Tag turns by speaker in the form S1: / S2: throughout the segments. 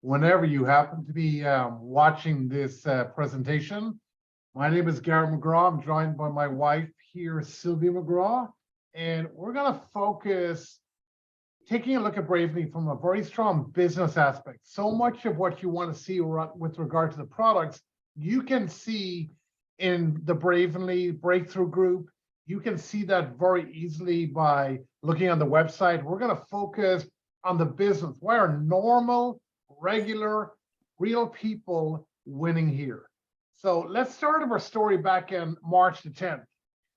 S1: whenever you happen to be watching this presentation. My name is Garrett McGraw. I'm joined by my wife here, Sylvia McGraw, and we're going to focus taking a look at Bravely from a very strong business aspect. So much of what you want to see with regard to the products, you can see in the Bravely Breakthrough Group. You can see that very easily by looking on the website. We're going to focus on the business. Why are normal, regular, real people winning here? So let's start our story back in March the 10th,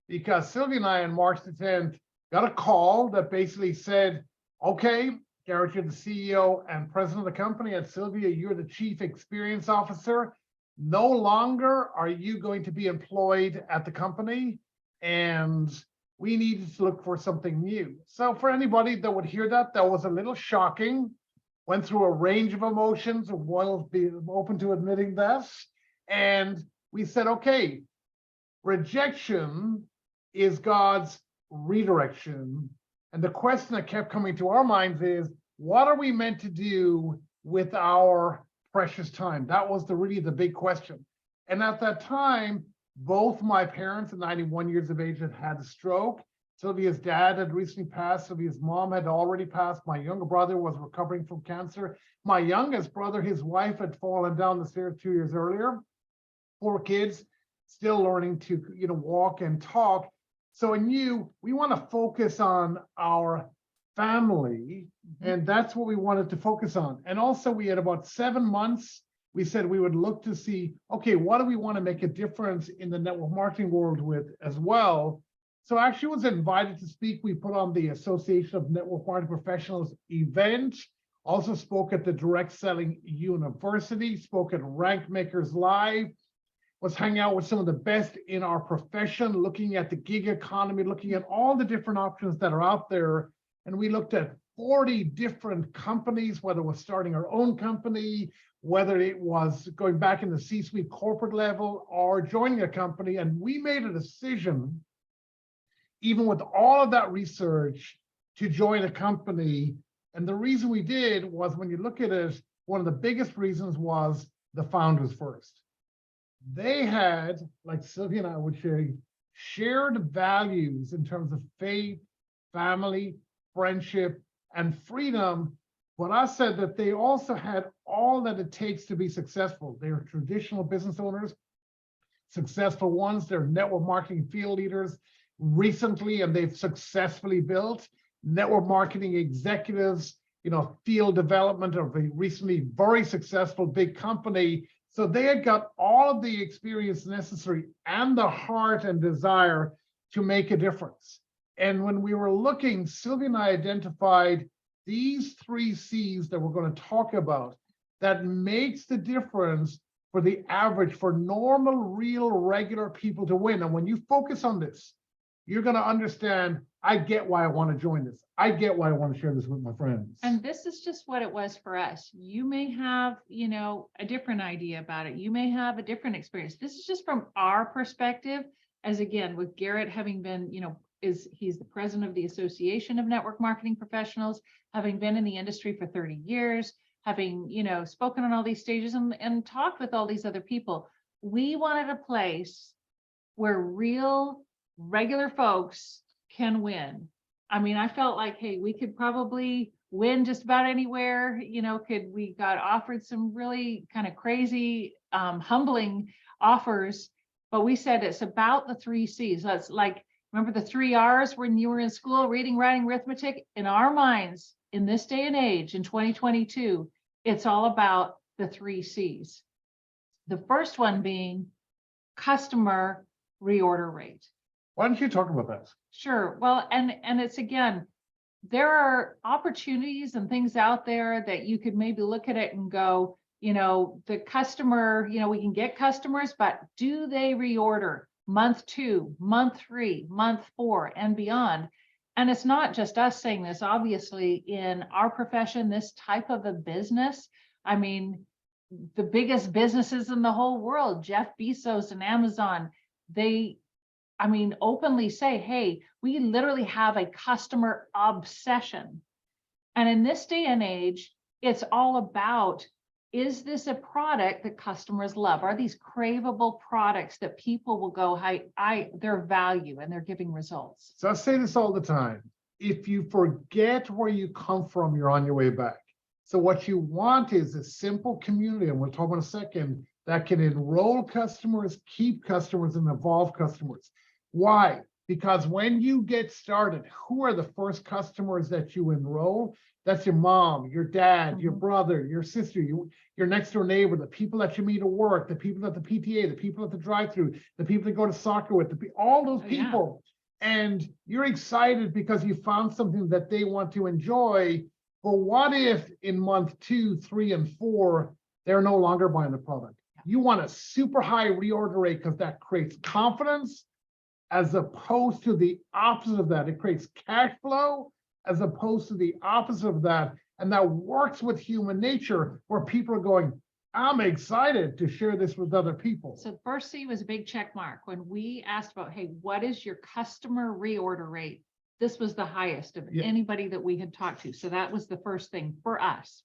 S1: because Sylvia and I on March the 10th got a call that basically said, okay, Garrett, you're the CEO and president of the company, and Sylvia, you're the chief experience officer. No longer are you going to be employed at the company, and we needed to look for something new. So for anybody that would hear that, that was a little shocking, went through a range of emotions, and we'll be open to admitting that. And we said, okay, rejection is God's redirection. And the question that kept coming to our minds is, what are we meant to do with our precious time? That was really the big question. And at that time, both my parents at 91 years of age had a stroke. Sylvia's dad had recently passed. Sylvia's mom had already passed. My younger brother was recovering from cancer. My youngest brother, his wife, had fallen down the stairs 2 years earlier. 4 kids, still learning to walk and talk. So I knew we want to focus on our family, and that's what we wanted to focus on. And also we had about 7 months. We said we would look to see, okay, what do we want to make a difference in the network marketing world with as well? So I actually was invited to speak. We put on the Association of Network Marketing Professionals event, also spoke at the Direct Selling University, spoke at Rank Makers Live, was hanging out with some of the best in our profession, looking at the gig economy, looking at all the different options that are out there. And we looked at 40 different companies, whether it was starting our own company, whether it was going back in the C-suite corporate level or joining a company. And we made a decision, even with all of that research, to join a company. And the reason we did was, when you look at it, one of the biggest reasons was the founders first. They had, like Sylvia and I would say, shared values in terms of faith, family, friendship, and freedom. But I said that they also had all that it takes to be successful. They're traditional business owners, successful ones. They're network marketing field leaders recently, and they've successfully built network marketing executives, field development of a recently very successful big company. So they had got all of the experience necessary and the heart and desire to make a difference. And when we were looking, Sylvia and I identified these 3 C's that we're going to talk about that makes the difference for the average, for normal, real, regular people to win. And when you focus on this, you're going to understand, I get why I want to join this. I get why I want to share this with my friends.
S2: And this is just what it was for us. You may have, a different idea about it. You may have a different experience. This is just from our perspective, as again, with Garrett having been, he's the president of the Association of Network Marketing Professionals, having been in the industry for 30 years, having, spoken on all these stages and talked with all these other people. We wanted a place where real, regular folks can win. I mean, I felt like, hey, we could probably win just about anywhere. We got offered some really kind of crazy, humbling offers, but we said it's about the 3 C's. That's like, remember the 3 R's when you were in school, reading, writing, arithmetic? In our minds, in this day and age, in 2022, it's all about the 3 C's. The first one being customer reorder rate.
S1: Why don't you talk about that?
S2: Sure. Well, and it's, again, there are opportunities and things out there that you could maybe look at it and go, the customer, we can get customers, but do they reorder month 2, month 3, month 4, and beyond? And it's not just us saying this. Obviously, in our profession, this type of a business, I mean, the biggest businesses in the whole world, Jeff Bezos and Amazon, they openly say, hey, we literally have a customer obsession. And in this day and age, it's all about is this a product that customers love? Are these craveable products that people will go, their value and they're giving results?
S1: So I say this all the time. If you forget where you come from, you're on your way back. So what you want is a simple community, and we'll talk in a second, that can enroll customers, keep customers, and evolve customers. Why? Because when you get started, who are the first customers that you enroll? That's your mom, your dad, your brother, your sister, your next door neighbor, the people that you meet at work, the people at the PTA, the people at the drive-through, the people that go to soccer with, all those people. And you're excited because you found something that they want to enjoy. But what if in month 2, 3, and 4, they're no longer buying the product? You want a super high reorder rate because that creates confidence, as opposed to the opposite of that. It creates cash flow as opposed to the opposite of that. And that works with human nature, where people are going, I'm excited to share this with other people.
S2: So the first C was a big check mark. When we asked about, hey, what is your customer reorder rate? This was the highest of anybody that we had talked to. So that was the first thing for us.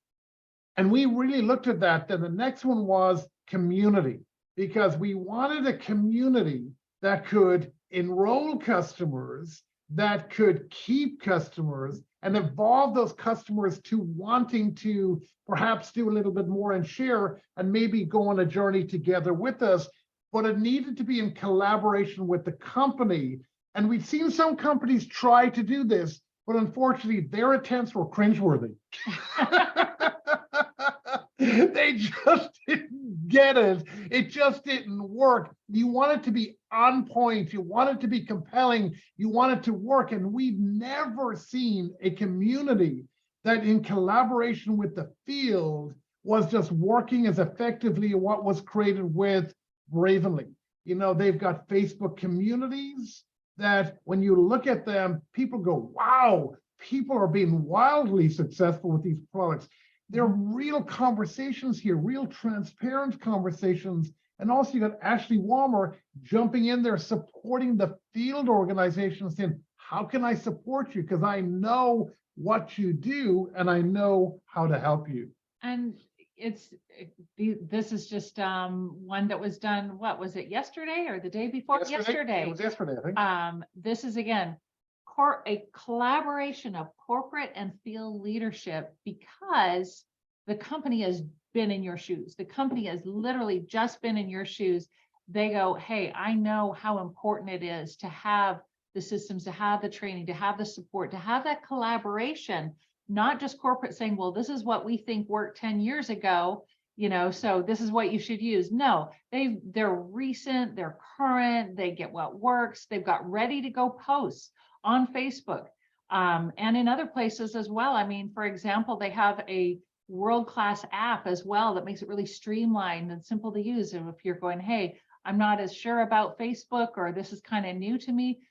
S1: And we really looked at that. Then the next one was community, because we wanted a community that could enroll customers, that could keep customers, and evolve those customers to wanting to perhaps do a little bit more and share, and maybe go on a journey together with us. But it needed to be in collaboration with the company. And we've seen some companies try to do this, but unfortunately their attempts were cringeworthy. They just didn't get it. It just didn't work. You want it to be on point. You want it to be compelling. You want it to work. And we've never seen a community that in collaboration with the field was just working as effectively what was created with Bravenly. You know, they've got Facebook communities that when you look at them, people go, wow, people are being wildly successful with these products. There are real conversations here, real transparent conversations. And also you got Ashley Walmer jumping in there, supporting the field organization, saying, how can I support you? Because I know what you do and I know how to help you.
S2: And this is just one that was done, what was it, yesterday or the day before? Yesterday.
S1: It was yesterday, I think.
S2: This is again a collaboration of corporate and field leadership, because the company has been in your shoes. The company has literally just been in your shoes. They go, hey, I know how important it is to have the systems, to have the training, to have the support, to have that collaboration, not just corporate saying, well, this is what we think worked 10 years ago, you know, so this is what you should use. No, they're recent, they're current, they get what works. They've got ready to go posts on Facebook and in other places as well. I mean, for example, they have a world-class app as well that makes it really streamlined and simple to use. And if you're going, hey, I'm not as sure about Facebook, or this is kind of new to me,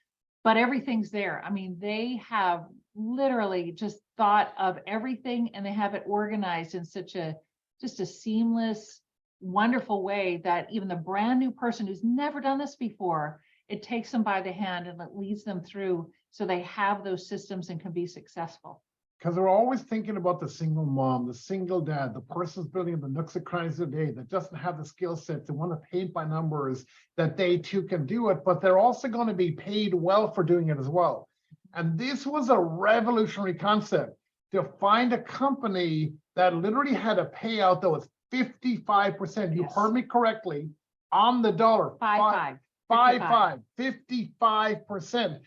S2: but everything's there. I mean, they have literally just thought of everything, and they have it organized in such a just a seamless, wonderful way that even the brand new person who's never done this before, it takes them by the hand and it leads them through, so they have those systems and can be successful.
S1: Because they're always thinking about the single mom, the single dad, the person's building the nooks and crannies of the day that doesn't have the skill set to want to paint by numbers, that they too can do it, but they're also going to be paid well for doing it as well. And this was a revolutionary concept, to find a company that literally had a payout that was 55%. You heard me correctly, on the dollar. 55%.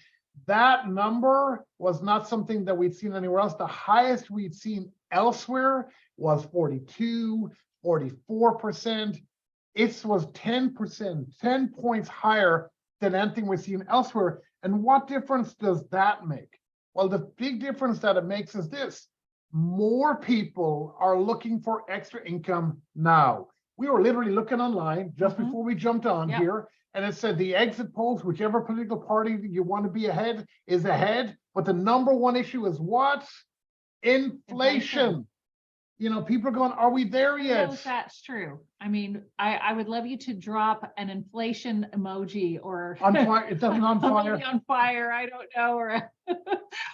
S1: That number was not something that we'd seen anywhere else. The highest we'd seen elsewhere was 42, 44%. It was 10%, 10 points higher than anything we've seen elsewhere. And what difference does that make? Well, the big difference that it makes is this: more people are looking for extra income now. We were literally looking online just before we jumped on here, and it said the exit polls, whichever political party you want to be ahead is ahead. But the number one issue is what? Inflation. You know, people are going, are we there yet?
S2: Knows that's true. I mean, I would love you to drop an inflation emoji, or
S1: on fire. It doesn't on fire.
S2: On fire. I don't know, or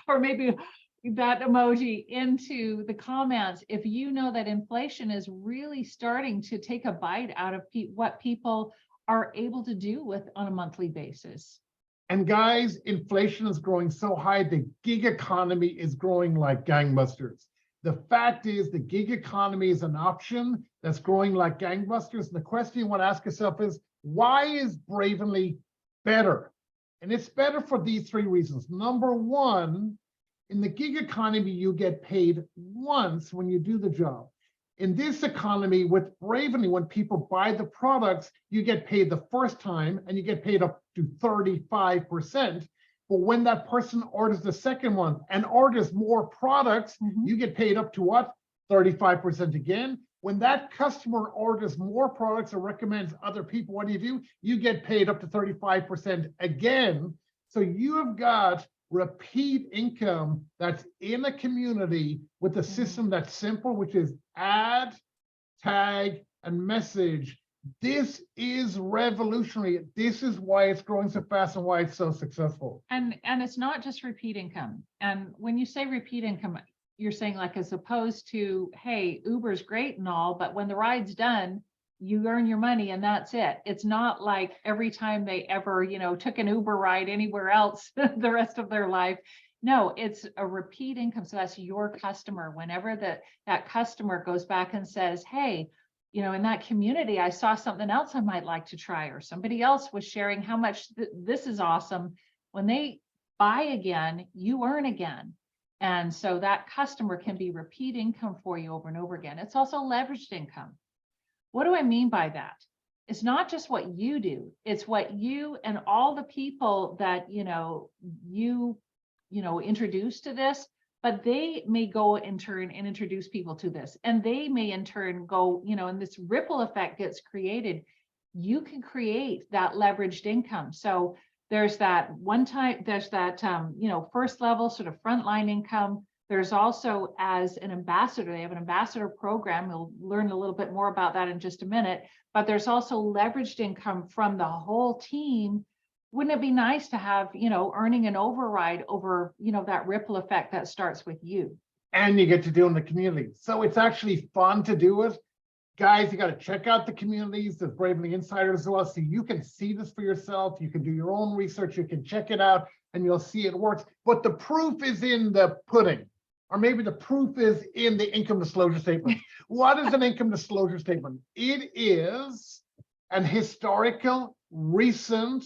S2: or maybe that emoji into the comments if you know that inflation is really starting to take a bite out of what people are able to do with on a monthly basis.
S1: And guys, inflation is growing so high, the gig economy is growing like gangbusters. The fact is the gig economy is an option that's growing like gangbusters. And the question you want to ask yourself is, why is Bravenly better? And it's better for these three reasons. Number one, in the gig economy, you get paid once when you do the job. In this economy with Bravenly, when people buy the products, you get paid the first time and you get paid up to 35%. But when that person orders the second one and orders more products, you get paid up to what? 35% again. When that customer orders more products or recommends other people, what do? You get paid up to 35% again. So you have got repeat income that's in a community with a system that's simple, which is add, tag, and message. This is revolutionary. This is why it's growing so fast and why it's so successful.
S2: And it's not just repeat income. And when you say repeat income, you're saying like as opposed to, hey, Uber's great and all, but when the ride's done, you earn your money and that's it. It's not like every time they ever, took an Uber ride anywhere else the rest of their life. No, it's a repeat income. So that's your customer. Whenever that customer goes back and says, hey, in that community, I saw something else I might like to try, or somebody else was sharing how much this is awesome. When they buy again, you earn again. And so that customer can be repeat income for you over and over again. It's also leveraged income. What do I mean by that? It's not just what you do, it's what you and all the people that, you introduce to this, but they may go in turn and introduce people to this. And they may in turn go, and this ripple effect gets created. You can create that leveraged income. So there's that first level sort of frontline income. There's also, as an ambassador, they have an ambassador program. We'll learn a little bit more about that in just a minute, but there's also leveraged income from the whole team. Wouldn't it be nice to have, earning an override over, that ripple effect that starts with you?
S1: And you get to do it in the community. So it's actually fun to do it. Guys, you got to check out the communities, the Bravenly Insiders as well, so you can see this for yourself. You can do your own research, you can check it out, and you'll see it works. But the proof is in the pudding. Or maybe the proof is in the income disclosure statement. What is an income disclosure statement? It is an historical, recent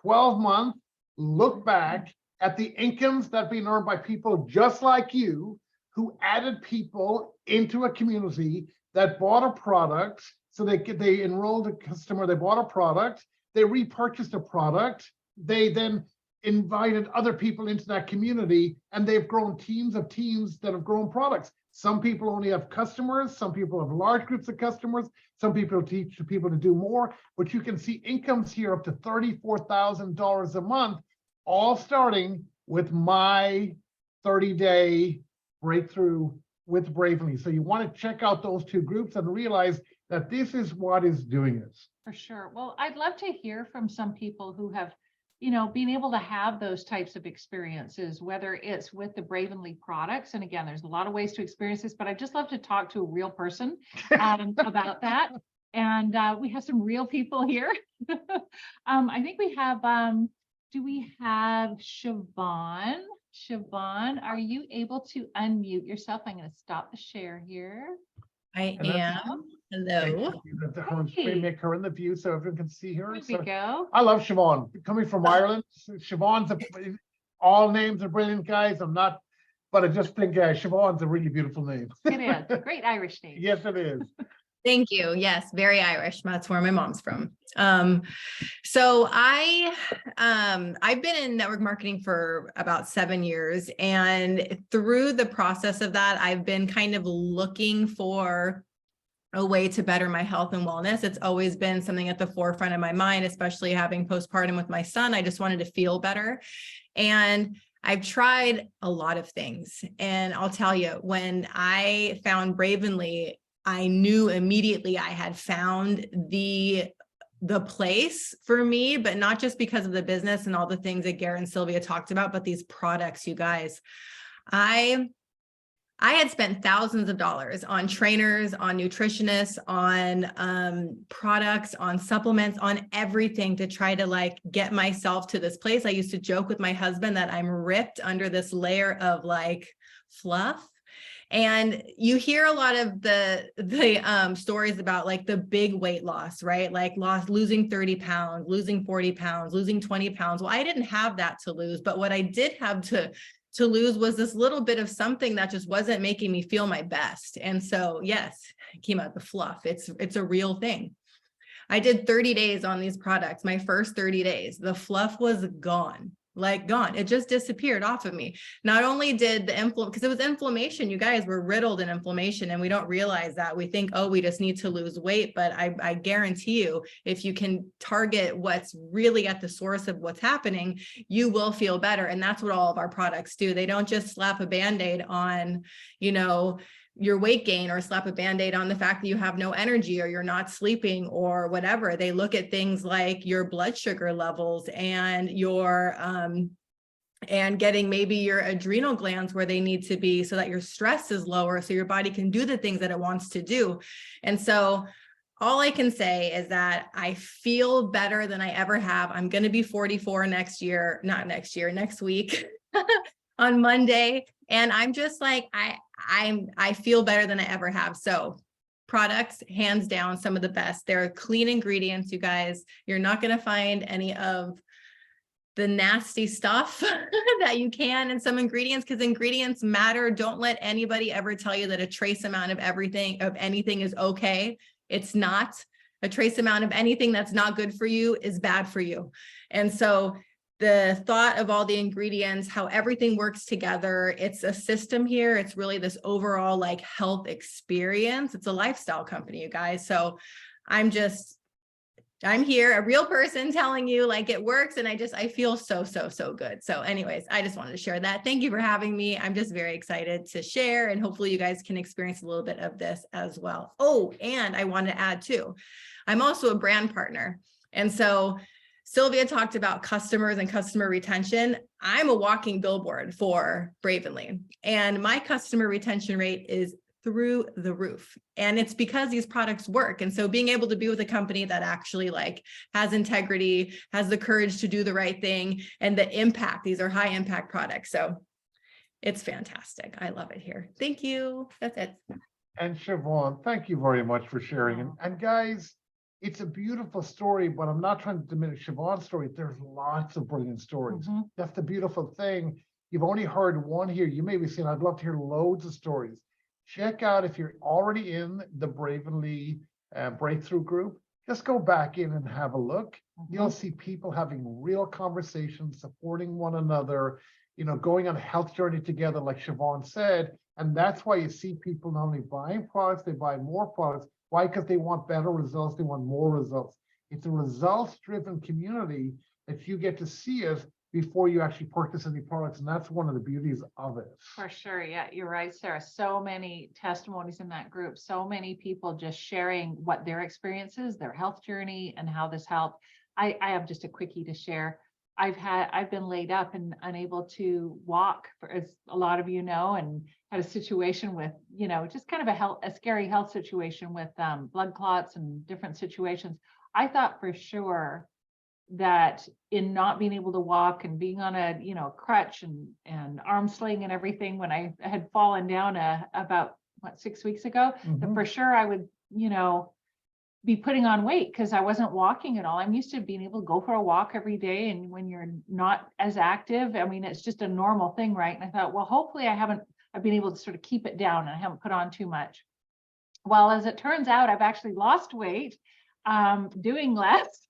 S1: 12-month look back at the incomes that have been earned by people just like you, who added people into a community that bought a product. So they enrolled a customer, they bought a product, they repurchased a product, they then invited other people into that community, and they've grown teams of teams that have grown products. Some people only have customers, some people have large groups of customers, some people teach people to do more, but you can see incomes here up to $34,000 a month, all starting with my 30-day breakthrough with Bravenly. So you want to check out those two groups and realize that this is what is doing it.
S2: For sure. Well, I'd love to hear from some people who have being able to have those types of experiences, whether it's with the Bravenly products. And again, there's a lot of ways to experience this, but I'd just love to talk to a real person about that. And we have some real people here. I think we have, do we have Siobhan? Siobhan, are you able to unmute yourself? I'm going to stop the share here.
S3: I am. Hello.
S1: Make her in the view so everyone can see her.
S2: There we go.
S1: I love Siobhan. Coming from Ireland, Siobhan's all names are brilliant, guys. I'm not, but I just think Siobhan's a really beautiful name.
S2: It is a great Irish name.
S1: Yes, it is.
S3: Thank you. Yes, very Irish. That's where my mom's from. So I've been in network marketing for about 7 years, and through the process of that, I've been kind of looking for a way to better my health and wellness. It's always been something at the forefront of my mind, especially having postpartum with my son. I just wanted to feel better. And I've tried a lot of things. And I'll tell you, when I found Bravenly, I knew immediately I had found the place for me, but not just because of the business and all the things that Garrett and Sylvia talked about, but these products, you guys. I had spent thousands of dollars on trainers, on nutritionists, on products, on supplements, on everything to try to like get myself to this place. I used to joke with my husband that I'm ripped under this layer of like fluff. And you hear a lot of the stories about like the big weight loss, right? Like losing 30 pounds, losing 40 pounds, losing 20 pounds. Well, I didn't have that to lose, but what I did have to lose was this little bit of something that just wasn't making me feel my best. And so, yes, it came out the fluff. It's a real thing. I did 30 days on these products. My first 30 days, the fluff was gone. Like gone. It just disappeared off of me. Not only did the because it was inflammation, you guys were riddled in inflammation and we don't realize that. We think, oh, we just need to lose weight. But I guarantee you, if you can target what's really at the source of what's happening, you will feel better. And that's what all of our products do. They don't just slap a Band-Aid on, you know, your weight gain or slap a Band-Aid on the fact that you have no energy or you're not sleeping or whatever. They look at things like your blood sugar levels and your and getting maybe your adrenal glands where they need to be so that your stress is lower so your body can do the things that it wants to do. And so all I can say is that I feel better than I ever have. I'm going to be 44 next week on Monday. And I'm just like, I feel better than I ever have. So products, hands down, some of the best. They're clean ingredients, you guys. You're not going to find any of the nasty stuff that you can in some ingredients, because ingredients matter. Don't let anybody ever tell you that a trace amount of anything is okay. It's not. A trace amount of anything that's not good for you is bad for you. And so the thought of all the ingredients, how everything works together, it's a system here. It's really this overall like health experience. It's a lifestyle company, you guys. So I'm here, a real person telling you like it works. And I feel so good. So anyways, I just wanted to share that. Thank you for having me. I'm just very excited to share, and hopefully you guys can experience a little bit of this as well. Oh, and I want to add too, I'm also a brand partner. And so Sylvia talked about customers and customer retention. I'm a walking billboard for Bravenly, and my customer retention rate is through the roof. And it's because these products work. And so being able to be with a company that actually like has integrity, has the courage to do the right thing, and the impact, these are high impact products. So it's fantastic. I love it here. Thank you. That's it.
S1: And Siobhan, thank you very much for sharing. And guys, it's a beautiful story, but I'm not trying to diminish Siobhan's story. There's lots of brilliant stories.
S2: Mm-hmm.
S1: That's the beautiful thing. You've only heard one here. You may be saying, I'd love to hear loads of stories. Check out, if you're already in the Bravenly breakthrough group, just go back in and have a look.
S2: Mm-hmm.
S1: You'll see people having real conversations, supporting one another, you know, going on a health journey together, like Siobhan said. And that's why you see people not only buying products, they buy more products. Why? Because they want better results, they want more results. It's a results-driven community that you get to see it before you actually purchase any products. And that's one of the beauties of it.
S2: For sure. Yeah, you're right, Sarah. So many testimonies in that group, so many people just sharing what their experiences, their health journey, and how this helped. I have just a quickie to share. I've been laid up and unable to walk, for, as a lot of you know, and had a situation with, you know, just kind of a scary health situation with blood clots and different situations. I thought for sure that in not being able to walk and being on a, you know, crutch and arm sling and everything, when I had fallen down about 6 weeks ago, that for sure I would, you know, be putting on weight because I wasn't walking at all. I'm used to being able to go for a walk every day. And when you're not as active, I mean, it's just a normal thing, right? And I thought, well, hopefully I've been able to sort of keep it down and I haven't put on too much. Well, as it turns out, I've actually lost weight, doing less,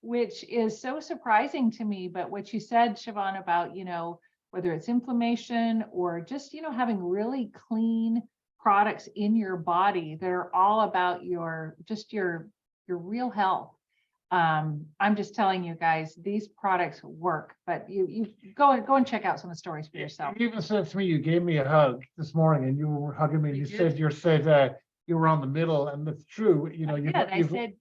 S2: which is so surprising to me. But what you said, Siobhan, about, you know, whether it's inflammation or just, you know, having really clean products in your body that are all about your real health. I'm just telling you guys, these products work, but you go and check out some of the stories for yourself.
S1: You even said to me, you gave me a hug this morning and you were hugging me. And you said you were on the middle, and that's true. You know,
S2: I said,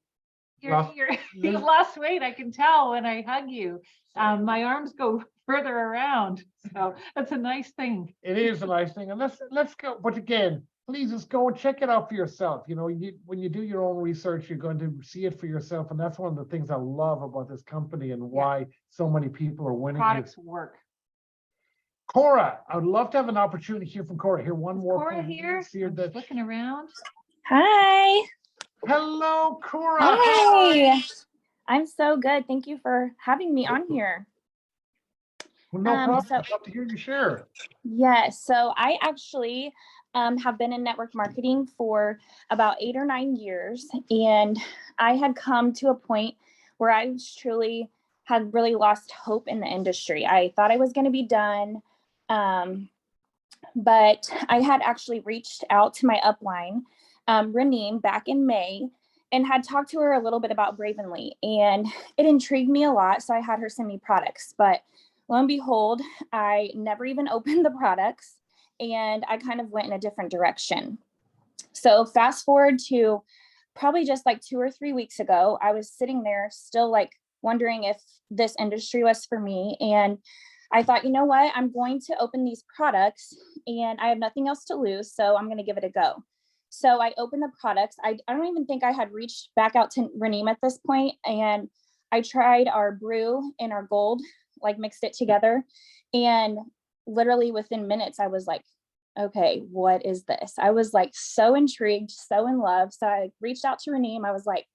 S2: you lost weight. I can tell when I hug you. My arms go further around. So that's a nice thing.
S1: It is a nice thing, and let's go. But again, please just go and check it out for yourself. You know, when you do your own research, you're going to see it for yourself, and that's one of the things I love about this company and why so many people are winning here.
S2: Products work.
S1: Cora, I would love to have an opportunity to hear from Cora. Here, one more.
S2: Cora
S1: please.
S2: here.
S1: See her
S2: I'm
S1: that-
S2: looking around.
S4: Hi.
S1: Hello, Cora.
S4: Hi. I'm so good. Thank you for having me on here.
S1: Well, no problem.
S4: so-
S1: I'd love to hear you share.
S4: Yes. So I actually have been in network marketing for about 8 or 9 years. And I had come to a point where I was truly had really lost hope in the industry. I thought I was going to be done. But I had actually reached out to my upline, Raneem, back in May, and had talked to her a little bit about Bravenly, and it intrigued me a lot. So I had her send me products, but lo and behold, I never even opened the products, and I kind of went in a different direction. So fast forward to probably just like 2 or 3 weeks ago, I was sitting there still like wondering if this industry was for me. And I thought, you know what, I'm going to open these products and I have nothing else to lose. So I'm going to give it a go. So I opened the products. I don't even think I had reached back out to Raneem at this point. And I tried our brew and our gold, like mixed it together. And literally within minutes, I was like, okay, what is this? I was like so intrigued, so in love. So I reached out to Raneem. I was like,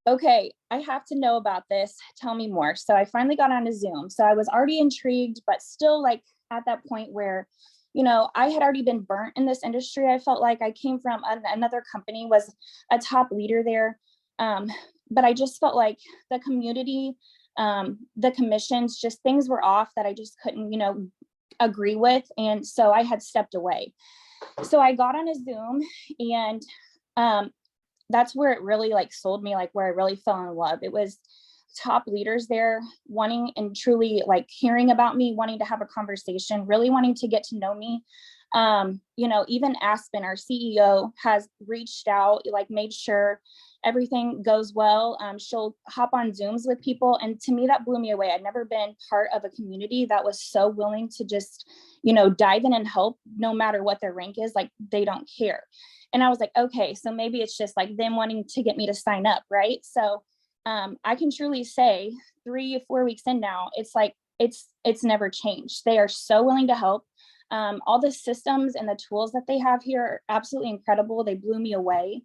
S4: okay, I have to know about this. Tell me more. So I finally got on a Zoom. So I was already intrigued, but still like at that point where, you know, I had already been burnt in this industry. I felt like I came from another company, was a top leader there. But I just felt like the community, the commissions, just things were off that I just couldn't, you know, agree with. And so I had stepped away. So I got on a Zoom, and that's where it really like sold me, like where I really fell in love. It was top leaders there wanting and truly like hearing about me, wanting to have a conversation, really wanting to get to know me. You know, even Aspen, our CEO, has reached out, like made sure everything goes well. She'll hop on Zooms with people. And to me, that blew me away. I'd never been part of a community that was so willing to just, you know, dive in and help no matter what their rank is, like they don't care. And I was like, okay, so maybe it's just like them wanting to get me to sign up, right? So I can truly say 3 or 4 weeks in now, it's like, it's never changed. They are so willing to help. All the systems and the tools that they have here are absolutely incredible. They blew me away.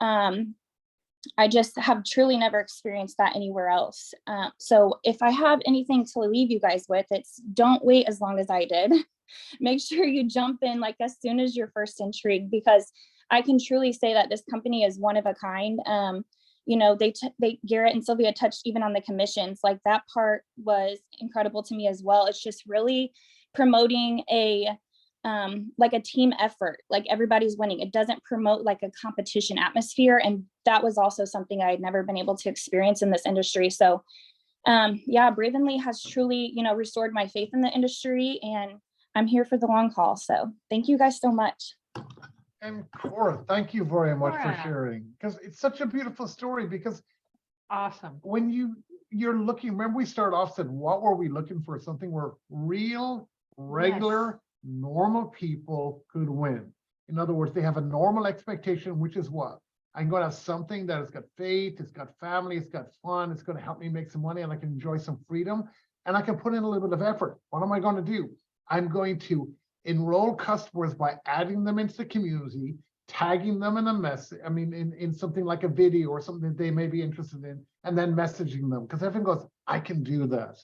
S4: I just have truly never experienced that anywhere else. So if I have anything to leave you guys with, it's don't wait as long as I did. Make sure you jump in like as soon as you're first intrigued, because I can truly say that this company is one of a kind. You know, they Garrett and Sylvia touched even on the commissions, like that part was incredible to me as well. It's just really promoting like a team effort, like everybody's winning. It doesn't promote like a competition atmosphere. And that was also something I had never been able to experience in this industry. So yeah, Bravenly has truly, you know, restored my faith in the industry, and I'm here for the long haul. So thank you guys so much.
S1: And Cora, thank you very much for
S2: Cora.
S1: sharing, because it's such a beautiful story. Because
S2: Awesome.
S1: when you're looking, remember we started off said, what were we looking for? Something where real, regular, normal people could win. In other words, they have a normal expectation, which is what? I'm going to have something that has got faith, it's got family, it's got fun, it's going to help me make some money, and I can enjoy some freedom, and I can put in a little bit of effort. What am I going to do? I'm going to enroll customers by adding them into the community, tagging them in a message, in something like a video or something that they may be interested in, and then messaging them, because everyone goes, I can do that.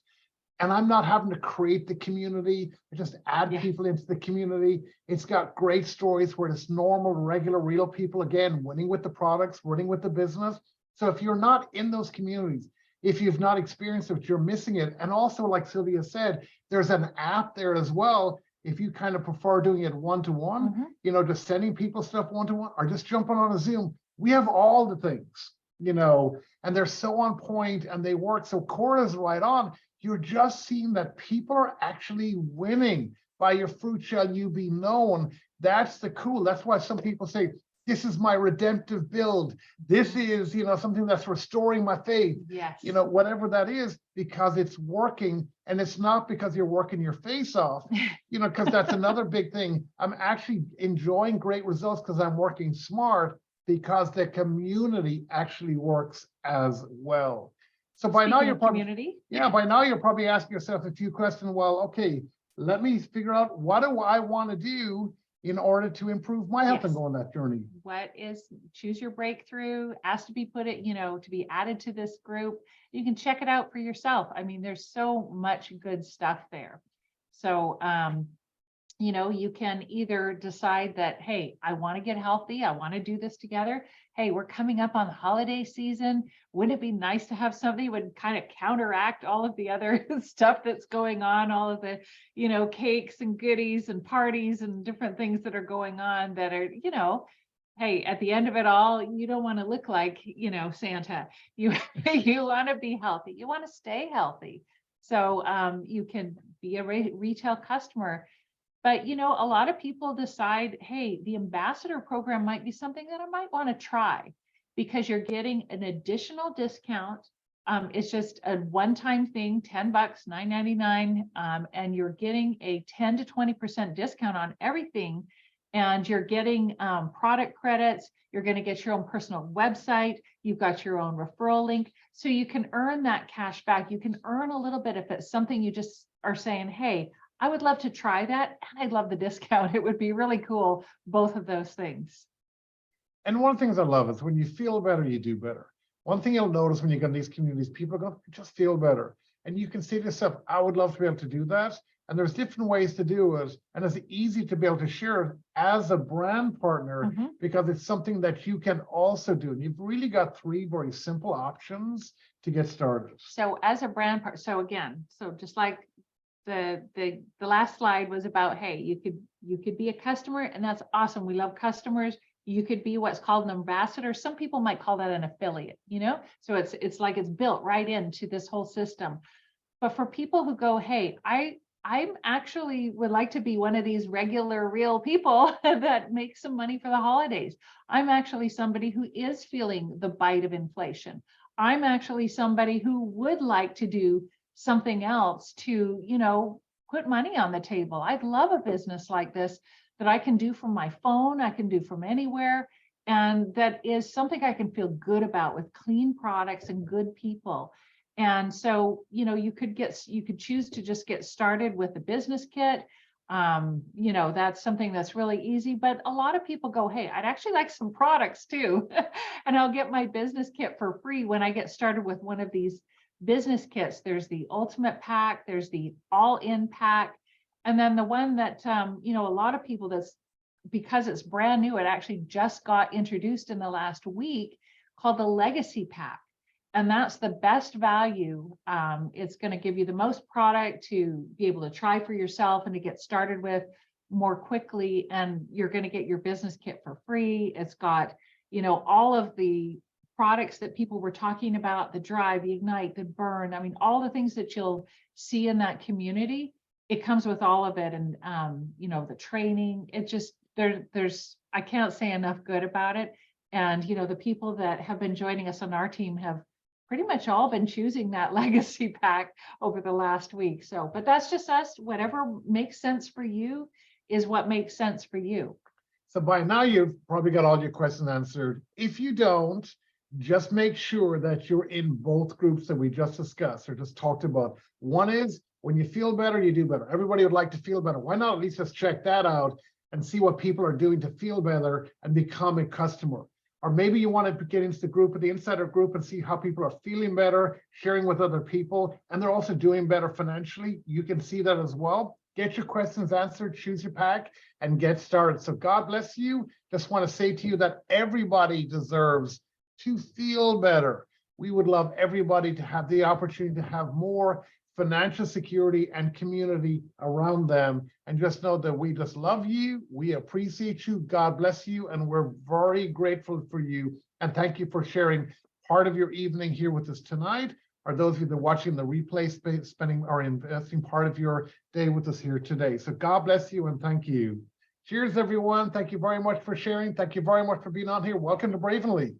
S1: And I'm not having to create the community, I just add people into the community. It's got great stories where it's normal, regular, real people, again, winning with the products, winning with the business. So if you're not in those communities, if you've not experienced it, you're missing it. And also, like Sylvia said, there's an app there as well. If you kind of prefer doing it one-to-one, you know, just sending people stuff one-to-one, or just jumping on a Zoom, we have all the things, you know, and they're so on point and they work. So Cora's right on. You're just seeing that people are actually winning. By your fruit shall you be known. That's the cool. That's why some people say, This is my redemptive build. This is, something that's restoring my faith.
S2: Yes.
S1: Whatever that is, because it's working, and it's not because you're working your face off, because that's another big thing. I'm actually enjoying great results because I'm working smart, because the community actually works as well. So by now
S2: Speaking
S1: you're
S2: of
S1: probably,
S2: community.
S1: by now you're probably asking yourself a few questions. Well, okay, let me figure out, what do I want to do in order to improve my health and
S2: Yes.
S1: go on that journey?
S2: What is choose your breakthrough, asked to be put it, to be added to this group. You can check it out for yourself. I mean, there's so much good stuff there. So, you can either decide that, hey, I want to get healthy. I want to do this together. Hey, we're coming up on the holiday season. Wouldn't it be nice to have something that would kind of counteract all of the other stuff that's going on, all of the, cakes and goodies and parties and different things that are going on that are, hey, at the end of it all, you don't want to look like, Santa. You want to be healthy. You want to stay healthy. So you can be a retail customer. But, a lot of people decide, hey, the ambassador program might be something that I might want to try, because you're getting an additional discount. It's just a one-time thing, $10, $9.99, and you're getting a 10 to 20% discount on everything. And you're getting product credits. You're going to get your own personal website. You've got your own referral link. So you can earn that cash back. You can earn a little bit if it's something you just are saying, hey, I would love to try that. And I'd love the discount. It would be really cool, both of those things.
S1: And one of the things I love is when you feel better, you do better. One thing you'll notice when you get in these communities, people go, just feel better. And you can say to yourself, I would love to be able to do that. And there's different ways to do it. And it's easy to be able to share it as a brand partner, because it's something that you can also do. And you've really got 3 very simple options to get started.
S2: So as a brand partner, so just like the last slide was about, hey, you could be a customer, and that's awesome. We love customers. You could be what's called an ambassador. Some people might call that an affiliate, so it's like it's built right into this whole system. But for people who go, hey, I'm actually would like to be one of these regular, real people that make some money for the holidays. I'm actually somebody who is feeling the bite of inflation. I'm actually somebody who would like to do something else to, put money on the table. I'd love a business like this that I can do from my phone, I can do from anywhere. And that is something I can feel good about, with clean products and good people. And so, you could choose to just get started with a business kit. That's something that's really easy, but a lot of people go, hey, I'd actually like some products too. And I'll get my business kit for free when I get started with one of these business kits. There's the ultimate pack, there's the all-in pack. And then the one that, a lot of people, that's because it's brand new, it actually just got introduced in the last week, called the legacy pack. And that's the best value. It's going to give you the most product to be able to try for yourself and to get started with more quickly. And you're going to get your business kit for free. It's got, all of the products that people were talking about, the drive, the ignite, the burn. I mean, all the things that you'll see in that community, it comes with all of it. And, the training, it just, there's, I can't say enough good about it. And, the people that have been joining us on our team have pretty much all been choosing that legacy pack over the last week. So, but that's just us. Whatever makes sense for you is what makes sense for you.
S1: So by now you've probably got all your questions answered. If you don't, just make sure that you're in both groups that we just discussed or just talked about. One is when you feel better, you do better. Everybody would like to feel better. Why not at least just check that out and see what people are doing to feel better and become a customer? Or maybe you want to get into the group, the insider group, and see how people are feeling better, sharing with other people, and they're also doing better financially. You can see that as well. Get your questions answered, choose your pack, and get started. So God bless you. Just want to say to you that everybody deserves to feel better. We would love everybody to have the opportunity to have more financial security and community around them. And just know that we just love you. We appreciate you. God bless you. And we're very grateful for you. And thank you for sharing part of your evening here with us tonight, or those of you that are watching the replay, spending or investing part of your day with us here today. So God bless you and thank you. Cheers, everyone. Thank you very much for sharing. Thank you very much for being on here. Welcome to Bravenly.